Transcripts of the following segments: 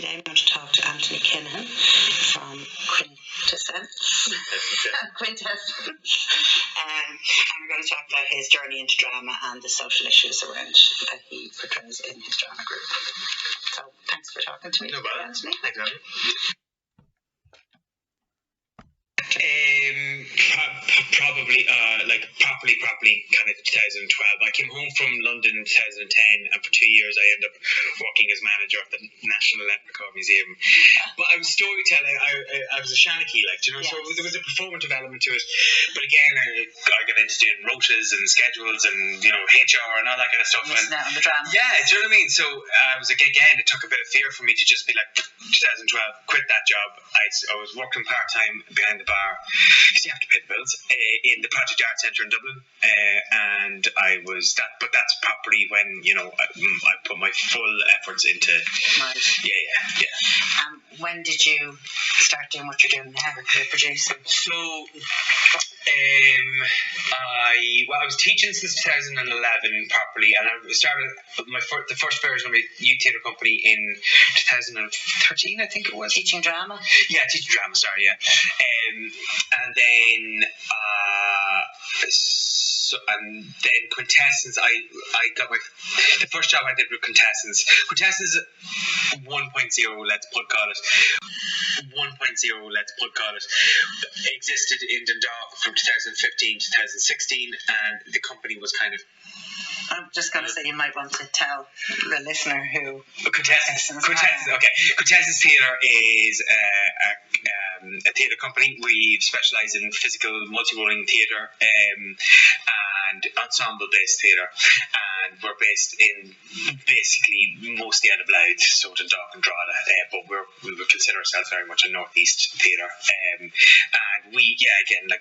Today I'm going to talk to Anthony Kinahan from Quintessence. Quintessence. And we're going to talk about his journey into drama and the social issues around that he portrays in his drama group. So thanks for talking to me. No bother. Anthony. Thanks, Andrew. Probably kind of 2012. I came home from London in 2010, and for 2 years I ended up working as manager at the National Leprechaun Museum. But I was storytelling. I was a shanachie, so there was a performative element to it. But again, I got into doing rotas and schedules and HR and all that kind of stuff. Missing out on the drama. Yeah, do you know what I mean? So I was like, again, it took a bit of fear for me to just be like, 2012, quit that job. I was working part-time behind the bar because you have to pay the bills in the Project Art Centre in Dublin, and I was that. But that's probably when I put my full efforts into. Right. Yeah. When did you start doing what you're doing now, the producing? So, I was teaching since 2011 properly, and I started the first version of my youth theatre company in 2013, I think it was. Teaching drama? Yeah, teaching drama, sorry, yeah. And then Quintessence, I got the first job I did with Quintessence. Quintessence 1.0, let's call it. 1.0, let's call it, existed in Dundalk from 2015 to 2016, and the company was kind of. I'm just going to say you might want to tell the listener who Quintessence. Okay, Quintessence Theatre is a theatre company. We specialise in physical multi-rolling theatre and ensemble-based theatre, and we're based in basically mostly out of Louth, so Dundalk and Drogheda, but we would consider ourselves very much a northeast theatre, and we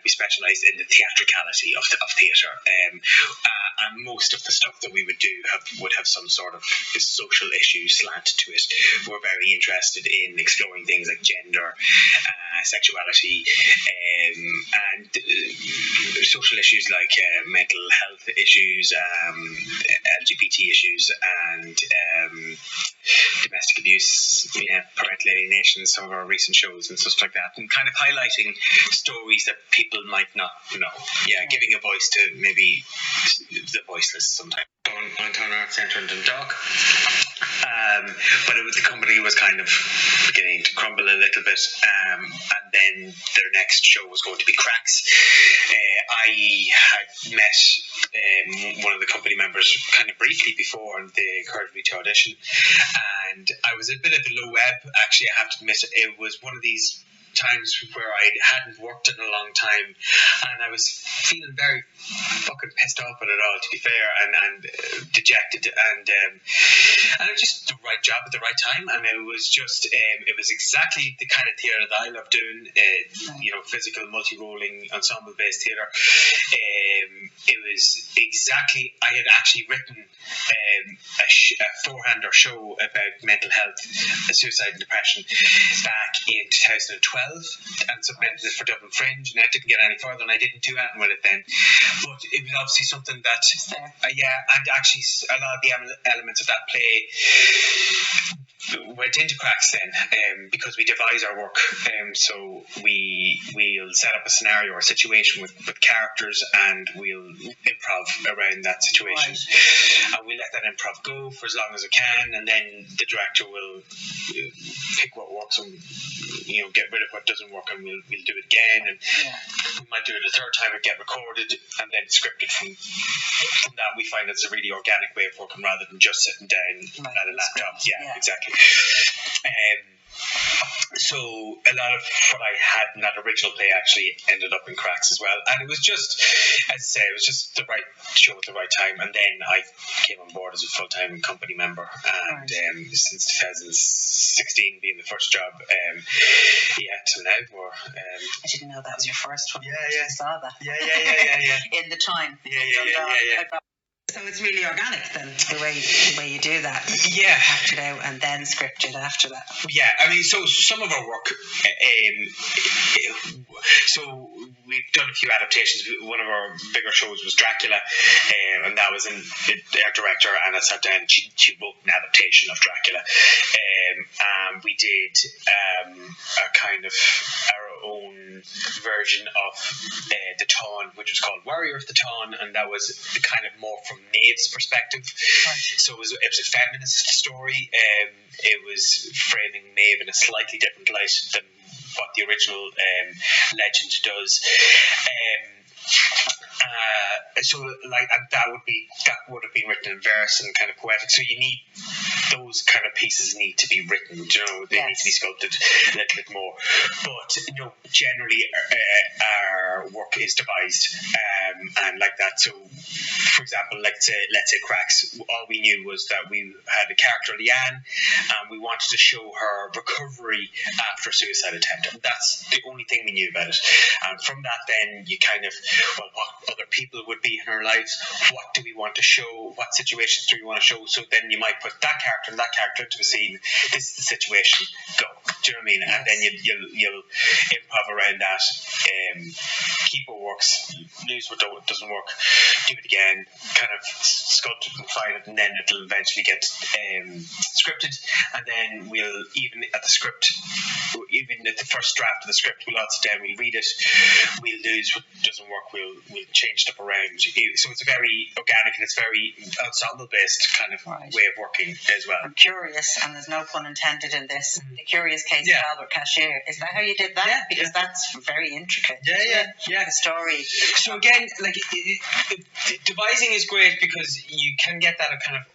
specialise in the theatricality of theatre, and most of the stuff that we would do would have some sort of social issue slant to it. We're very interested in exploring things like gender, sexuality, and social issues like mental health issues, LGBT issues, and domestic abuse, parental alienation, some of our recent shows and stuff like that, and kind of highlighting stories that people might not know. Yeah, giving a voice to maybe the voiceless sometimes. On Art Centre in Dundalk. But the company was kind of beginning to crumble a little bit, and then their next show was going to be Cracks. I had met one of the company members kind of briefly before, and they encouraged me to audition, and I was a bit of a low ebb, actually. I have to admit, it was one of these times where I hadn't worked in a long time, and I was feeling very fucking pissed off at it all, to be fair, and dejected, and it was just the right job at the right time, and it was just it was exactly the kind of theatre that I love doing, physical multi-rolling ensemble based theatre. It was exactly, I had actually written a four-hander show about mental health, suicide and depression back in 2012, and submitted it for Dublin Fringe, and I didn't get any further, and I didn't do anything with it then. But it was obviously something that, and actually a lot of the elements of that play went into Cracks then, because we devise our work. So we'll set up a scenario or a situation with characters, and we'll improv around that situation. Right. And we let that improv go for as long as it can, and then the director will pick what works and get rid of what doesn't work, and we'll do it again, and we might do it a third time and get recorded and then scripted from that. We find it's a really organic way of working rather than just sitting down at a laptop. Yeah, exactly. So a lot of what I had in that original play actually ended up in Cracks as well, and it was just, as I say, it was just the right show at the right time, and then I came on board as a full-time company member, and since 2016 being the first job, till now we're I didn't know that was your first one. I saw that. Yeah. In the time. Yeah. So it's really organic then, the way you do that. Yeah. Acted out and then scripted after that. Yeah, I mean, so some of our work, so we've done a few adaptations. One of our bigger shows was Dracula, and that was our director Anna sat down. She wrote an adaptation of Dracula. We did a kind of our own version of the Tawn, which was called Warrior of the Tawn, and that was kind of more from Maeve's perspective. So it was a feminist story. It was framing Maeve in a slightly different light than what the original legend does. So like that would have been written in verse and kind of poetic. So you need those kind of pieces need to be written. You know, they need to be sculpted a little bit more. But you know, generally our work is devised and like that. So, for example, let's say Cracks. All we knew was that we had a character Leanne, and we wanted to show her recovery after a suicide attempt. And that's the only thing we knew about it. And from that, then you kind of what other people would be in her lives. What do we want to show? What situations do we want to show? So then you might put that character and that character into a scene. This is the situation. Go. Do you know what I mean? Yes. And then you'll improv around that. Keep what works. Lose what doesn't work. Do it again. Kind of sculpt it and refine it, and then it'll eventually get scripted. And then we'll even at the first draft of the script, we'll all sit down. We'll read it. We'll lose what doesn't work. We'll change stuff around. So it's very organic and it's very ensemble based kind of way of working as well. I'm curious, and there's no pun intended in this. The Curious Case of Albert Cashier. Is that how you did that? Yeah, because that's very intricate. Yeah. The story. So again, like devising is great because you can get that kind of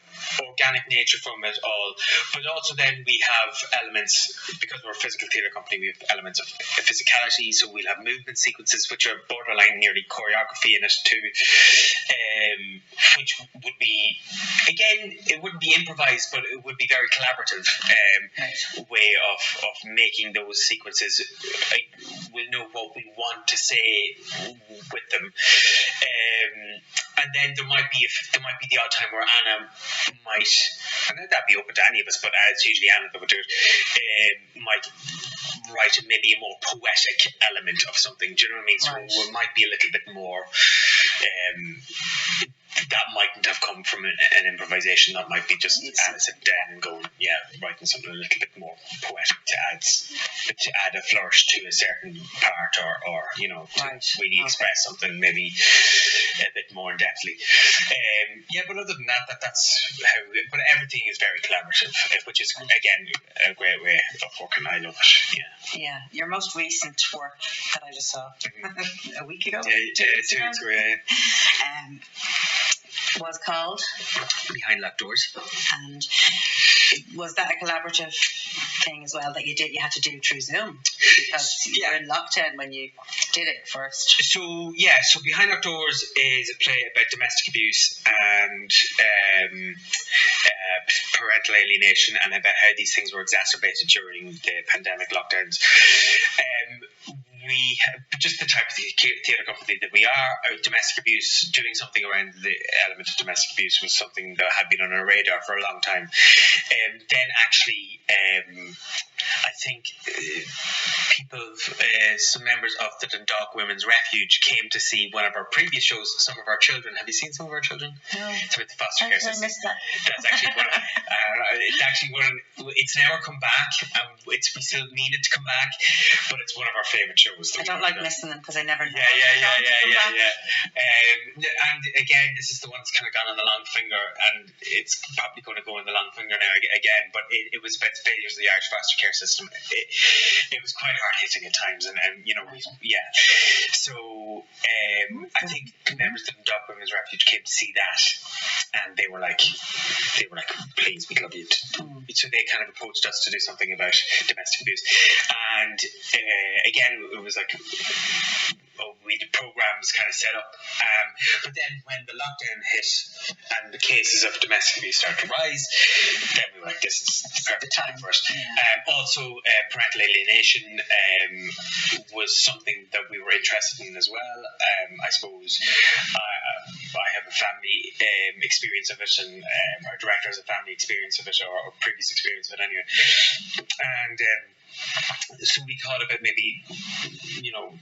organic nature from it all, but also then we have elements, because we're a physical theatre company, we have elements of physicality, so we'll have movement sequences which are borderline nearly choreography in it too, which would be, again, it wouldn't be improvised, but it would be very collaborative way of making those sequences. We'll know what we want to say with them, and then there might be the odd time where Anna might, and that'd be open to any of us, but it's usually Anna that would do it, might write maybe a more poetic element of something. Do you know what I mean? So it might be a little bit more that mightn't have come from an improvisation. That might be just sitting down and going, writing something a little bit more poetic to add a flourish to a certain part, or you know, to really express something maybe a bit more in depthly. But other than that's how. But everything is very collaborative, which is again a great way of working. I love it. Yeah. Your most recent work that I just saw a week ago, 2 weeks ago, was called Behind Locked Doors. And was that a collaborative thing as well that you had to do through Zoom, because you were in lockdown when you did it first? So Behind Locked Doors is a play about domestic abuse and parental alienation, and about how these things were exacerbated during the pandemic lockdowns. We just the type of theatre company that we are. Domestic abuse, doing something around the element of domestic abuse was something that had been on our radar for a long time. Then actually, I think some members of the Dundalk Women's Refuge came to see one of our previous shows. Some of our children. Have you seen some of our children? No. It's about the foster care system. I missed that. That's actually one. It's never come back. We still need it to come back, but it's one of our favourite shows. I don't like missing them because I never know. Yeah. And again, this is the one that's kind of gone on the long finger, and it's probably going to go on the long finger now again. But it was about the failures of the Irish foster care system. It was quite hard hitting at times, and you know, So I think members of the Dundalk Women's Refuge came to see that, and they were like, please, we'd love you to. So they kind of approached us to do something about domestic abuse, and again, it was like we had programs kind of set up, but then when the lockdown hit and the cases of domestic abuse started to rise, then we were like, this is the perfect time for us. Also, parental alienation was something that we were interested in as well. I suppose I have a family experience of it, and our director has a family experience of it, or previous experience of it anyway. And so we thought about maybe,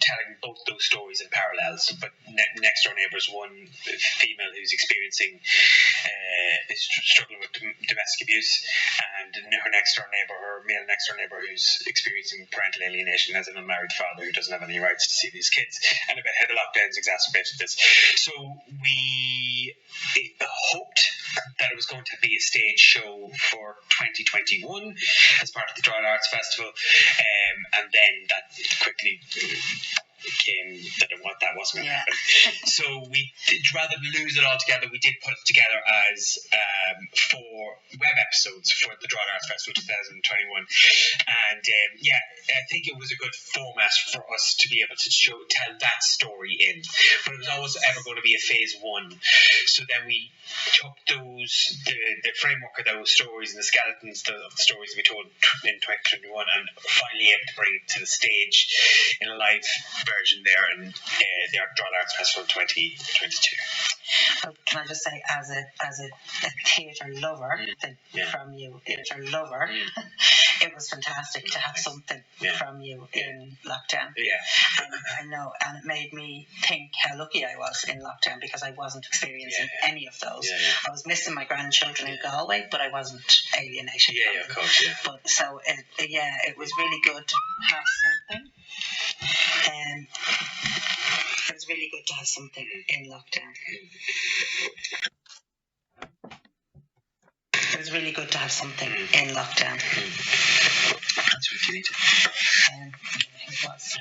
telling both those stories in parallels. But next door neighbours, one female who's experiencing, is struggling with domestic abuse, and her next door neighbour, her male next door neighbour, who's experiencing parental alienation as an unmarried father who doesn't have any rights to see these kids, and about how the lockdowns exacerbated this. So we hoped that it was going to be a stage show for 2021 as part of the Droid Arts Festival, and then that quickly came that wasn't going to happen. So we did, rather than lose it all together, we did put it together as 4 web episodes for the Droid Arts Festival 2021, and I think it was a good format for us to be able to tell that story in, but it was always ever going to be a phase 1. So then we took the framework of those stories and the skeletons of the stories we told in 2021, and finally able to bring it to the stage in a live version there in the Droid Arts Festival 2022. Can I just say, as a theatre lover, from you, theatre lover, it was fantastic to have something from you in lockdown. And I know, and it made me think how lucky I was in lockdown, because I wasn't experiencing any of those. I was missing my grandchildren in Galway, but I wasn't alienated. Of course. But so it was really good to have something. It was really good to have something in lockdown. It was really good to have something in lockdown. That's what you need. It was.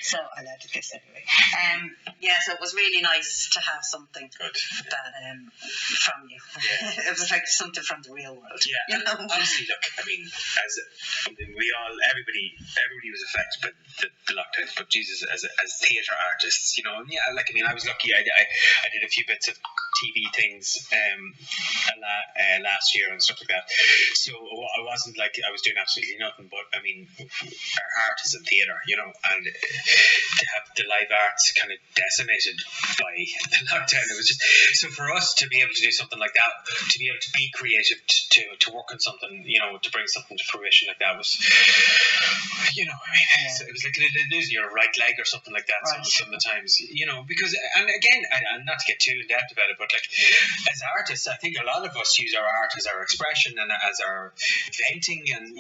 So I loved this anyway. So it was really nice to have something that from you. It was like something from the real world. Honestly, look, I mean, everybody was affected by the lockdowns, but Jesus, as theatre artists, I was lucky. I did a few bits of TV things last year and stuff like that. So I wasn't like I was doing absolutely nothing, but I mean, our heart is in theatre, and to have the live arts kind of decimated by the lockdown, it was just so for us to be able to do something like that, to be able to be creative, to work on something, to bring something to fruition like that was, so it was like losing your right leg or something like that. Right. Some of the times, because, and again, and not to get too in depth about it, but like as artists, I think a lot of us use our art as our expression and as our venting, and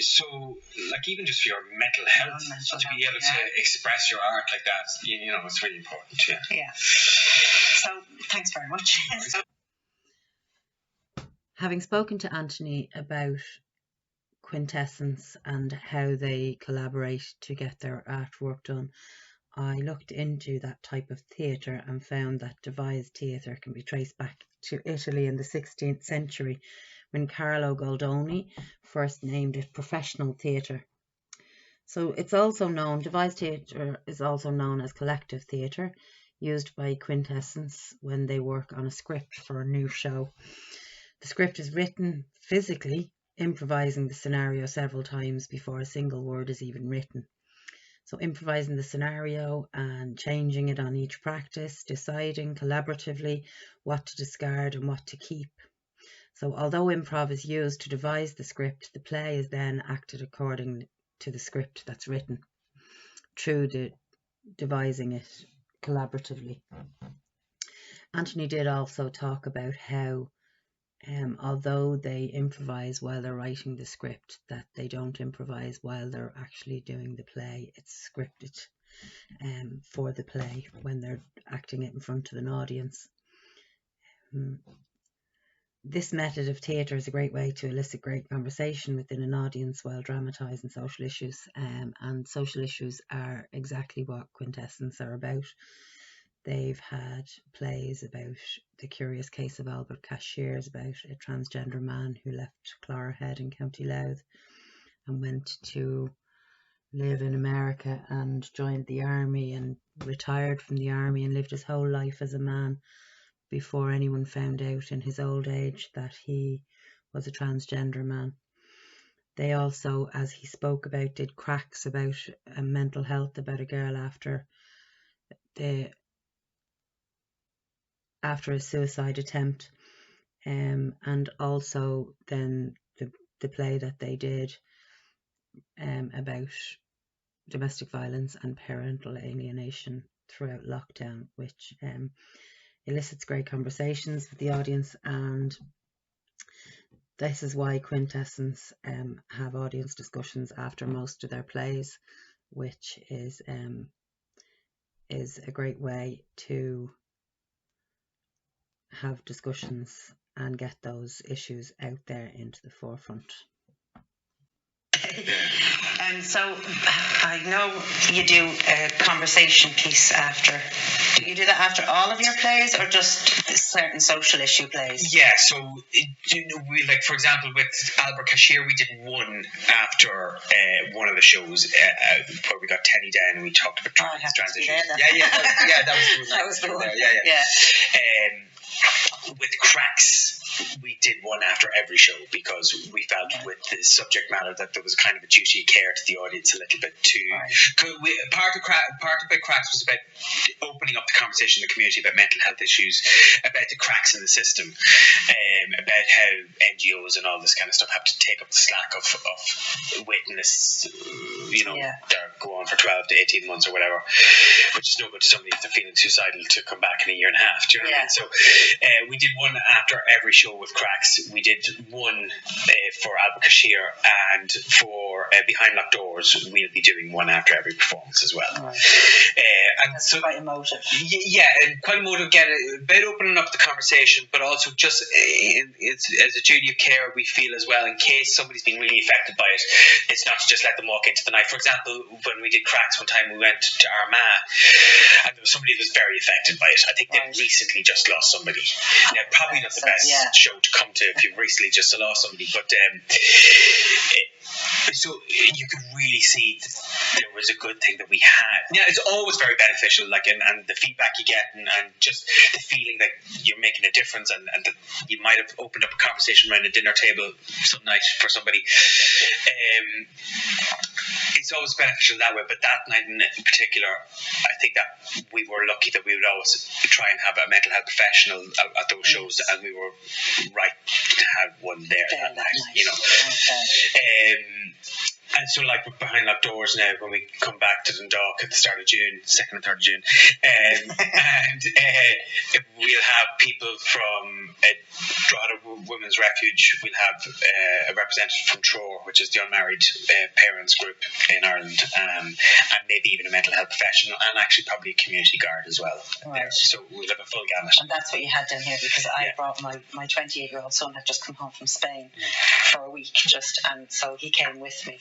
so like even just for your mental health, to be able to express your art like that, it's really important. So thanks very much. Having spoken to Anthony about Quintessence and how they collaborate to get their artwork done, I looked into that type of theatre and found that devised theatre can be traced back to Italy in the 16th century, when Carlo Goldoni first named it professional theatre. So it's also known, devised theatre is also known as collective theatre, used by Quintessence when they work on a script for a new show. The script is written physically, improvising the scenario several times before a single word is even written. So improvising the scenario and changing it on each practice, deciding collaboratively what to discard and what to keep. So although improv is used to devise the script, the play is then acted according to the script that's written through the devising it collaboratively. Anthony did also talk about how although they improvise while they're writing the script, that they don't improvise while they're actually doing the play. It's scripted for the play when they're acting it in front of an audience. This method of theatre is a great way to elicit great conversation within an audience while dramatising social issues, and social issues are exactly what Quintessence are about. They've had plays about the curious case of Albert Cashiers, about a transgender man who left Clogherhead in County Louth and went to live in America and joined the army and retired from the army and lived his whole life as a man before anyone found out in his old age that he was a transgender man. They also, as he spoke about, did cracks about mental health, about a girl after the after a suicide attempt, and also then the play that they did about domestic violence and parental alienation throughout lockdown, which elicits great conversations with the audience. And this is why Quintessence have audience discussions after most of their plays, which is a great way to have discussions and get those issues out there into the forefront. And so I know you do a conversation piece after. Do you do that after all of your plays, or just certain social issue plays? Yeah, so we, like, for example, with Albert Cashier, we did one after one of the shows where we got Teddy down and we talked about trans issues. That was the one. Yeah. With Cracks, we did one after every show because we felt with the subject matter that there was kind of a duty of care to the audience a little bit too. Part of Cracks was about opening up the conversation in the community about mental health issues, about the cracks in the system, about how NGOs and all this kind of stuff have to take up the slack of waiting lists, that go on for 12 to 18 months or whatever, which is no good to somebody if they're feeling suicidal to come back in a year and a half. Do you know what I mean? So we did one after every show with Cracks. We did one for Albert Cashier, and for Behind Locked Doors we'll be doing one after every performance as well. Right. And that's so quite emotive. Yeah, and quite emotive. Get a bit opening up the conversation, but also just it's as a duty of care we feel as well, in case somebody's been really affected by it. It's not to just let them walk into the night. For example, when we did Cracks one time, we went to Armagh, and there was somebody that was very affected by it. I think they'd recently just lost somebody. Now, probably not the best show to come to if you've recently just lost somebody, but so you could really see that there was a good thing that we had. Yeah, it's always very beneficial, like, and the feedback you get, and just the feeling that you're making a difference, and that you might have opened up a conversation around a dinner table some night for somebody. It's always beneficial that way, but that night in particular, I think that we were lucky that we would always try and have a mental health professional at those shows, and we were right to have one there that night. And so, like, with Behind Locked Doors now, when we come back to Dundalk at the start of June, 2nd and 3rd of June, we'll have people from Drogheda Women's Refuge. We'll have a representative from Trore, which is the unmarried parents group in Ireland, and maybe even a mental health professional, and actually probably a community guard as well. Right. So we'll have a full gamut. And that's what you had down here, because I brought my 28-year-old son had just come home from Spain for a week, and so he came with me.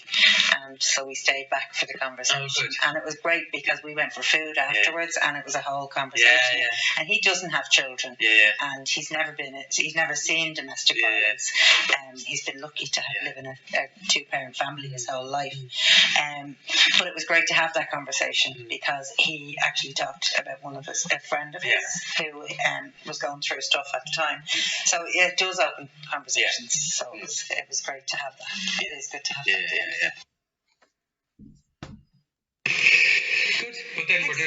And so we stayed back for the conversation, and it was great because we went for food afterwards, and it was a whole conversation. And he doesn't have children, and he's never seen domestic violence. He's been lucky to live in a two-parent family his whole life. But it was great to have that conversation because he actually talked about a friend of his who was going through stuff at the time. So it does open conversations. So it was great to have that. It is good to have that. Good. But then we're